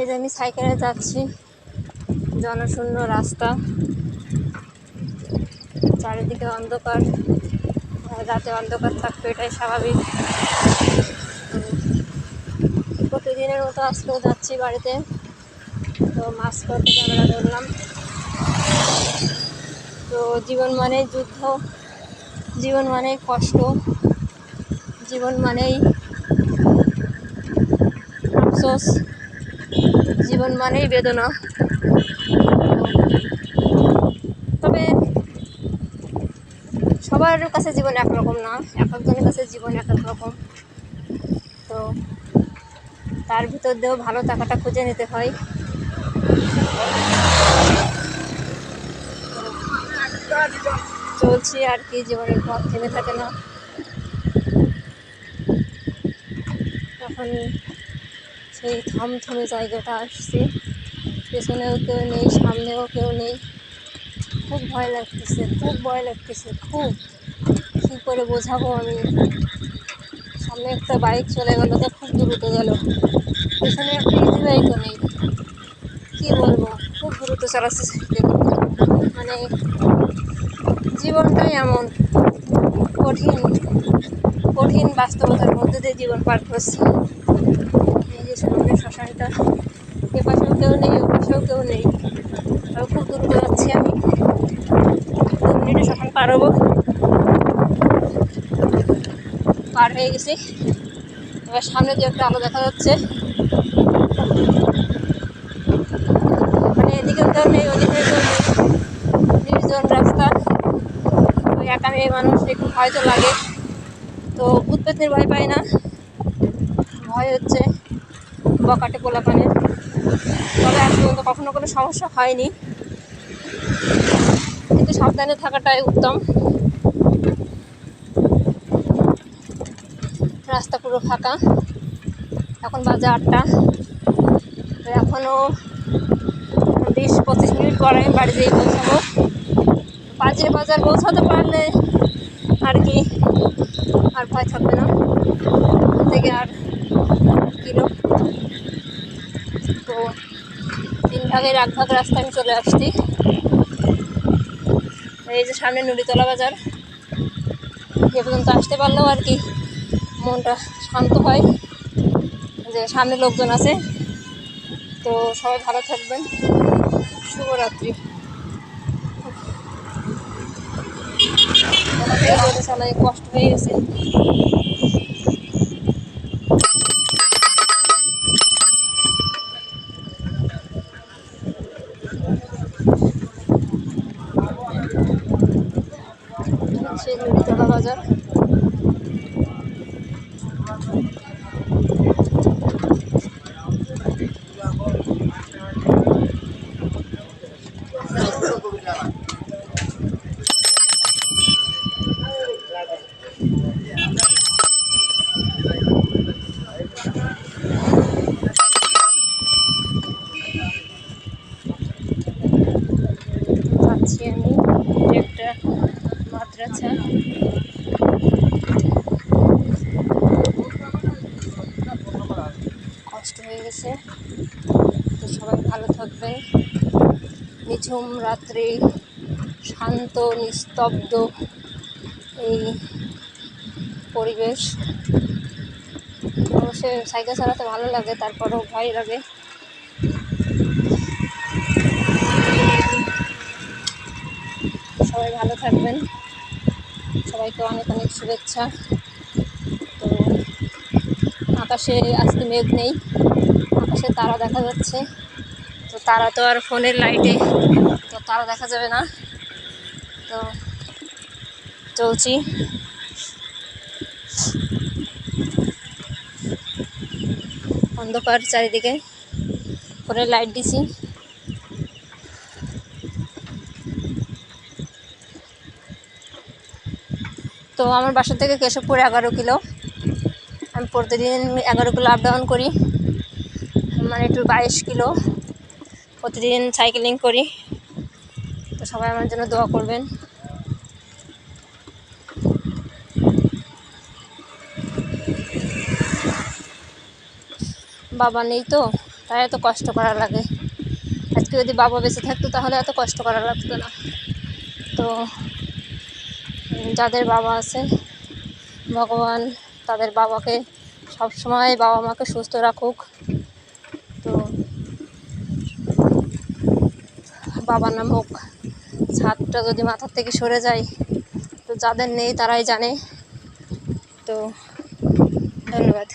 এই যে আমি সাইকেলে যাচ্ছি, জনশূন্য রাস্তা, চারিদিকে অন্ধকার, রাতে অন্ধকার থাকতো, এটাই স্বাভাবিক। প্রতিদিনের মতো আজকেও যাচ্ছি বাড়িতে। তো মাস্ক পরে ক্যামেরা ধরলাম। তো জীবন মানেই যুদ্ধ, জীবন মানেই কষ্ট, জীবন মানেই আফসোস, জীবন মানেই বেদনা। তবে সবার কাছে জীবন একরকম না, এক একজনের কাছে জীবন এক এক রকম। তো তার ভিতর দিয়েও ভালো থাকাটা খুঁজে নিতে হয়। চলছি আর কি, জীবনের পথ থেমে থাকে না। এখন সেই থমথমে জায়গাটা আসছি, পেছনেও কেউ নেই, সামনেও কেউ নেই। খুব ভয় লাগতেছে, খুব ভয় লাগতেছে, খুব। কী করে বোঝাবো আমি? সামনে একটা বাইক চলে গেল, তো খুব দ্রুত গেল, পেছনে একটা ইজি বাইকও নেই। কী বলবো, খুব দ্রুত চালাচ্ছে সাইকেল। মানে জীবনটাই এমন কঠিন কঠিন বাস্তবতার মধ্যে দিয়ে জীবন পার করছি। এই যে সামনে শ্মশানটা, এ পাশেও কেউ নেই, ও পাশেও কেউ নেই, আর খুব দ্রুত যাচ্ছি আমি। 2 মিনিটে শ্মশান পার হবো, পার হয়ে গেছি। এবার সামনে যে একটা আলো দেখা যাচ্ছে, মানে এদিকেও কেউ নেই, ওদিকেও কেউ নেই, নির্জন রাস্তা। তো একা মেয়ে মানুষ, একটু ভয় তো লাগে। তো ভূত পেতনির ভয় পাই না, ভয় হচ্ছে বকাটে পোলাপানের। তবে আজ পর্যন্ত কখনো কোনো সমস্যা হয়নি, কিন্তু সাবধানে থাকাটাই উত্তম। রাস্তা পুরো ফাঁকা, এখন বাজে 8টা। তো এখনও 20-25 মিনিট পরে আমি বাড়ি যেয়ে পৌঁছাবো। বাজার পৌঁছাতে পারলে আর কি, আর ভয় থাকবে না থেকে আর কিলো। তো 3 ভাগের 1 ভাগ রাস্তা আমি চলে আসছি। এই যে সামনে নুড়িতলা বাজার, এ পর্যন্ত আসতে পারলেও আর কি মনটা শান্ত হয় যে সামনে লোকজন আছে। তো সবাই ভালো থাকবেন, শুভরাত্রি। চালাই কষ্ট হয়ে গেছে। সেই নুড়িতলা বাজার, যাচ্ছি আমি একটা মাদ্রাসা। কষ্ট হয়ে গেছে। তো সবাই ভালো থাকবেন। নিঝুম রাত্রি, শান্ত নিস্তব্ধ এই পরিবেশ। অবশ্যই সাইকেল চালাতে ভালো লাগে, তারপরেও ভয় লাগে। সবাই ভালো থাকবেন, সবাইকে অনেক অনেক শুভেচ্ছা। তো আকাশে আজকে মেঘ নেই, আকাশে তারা দেখা যাচ্ছে। তো তারা তো আর ফোনের লাইটে তো তারা দেখা যাবে না। তো চলছি, অন্ধকার চারিদিকে, ফোনের লাইট দিছি। তো আমার বাসা থেকে কেশবপুর 11 কিলো। আমি প্রতিদিন 11 কিলো আপ ডাউন করি, মানে একটু 22 কিলো প্রতিদিন সাইকেলিং করি। তো সবাই আমার জন্য দোয়া করবেন। বাবা নেই তো, তাই এত কষ্ট করা লাগে। আজকে যদি বাবা বেঁচে থাকতো তাহলে এত কষ্ট করা লাগতো না। তো যাদের বাবা আছে, ভগবান তাদের বাবাকে সবসময়, বাবা মাকে সুস্থ রাখুক। তো বাবা নামক ছাদটা যদি মাথার থেকে সরে যায়, তো যাদের নেই তারাই জানে। তো ধন্যবাদ।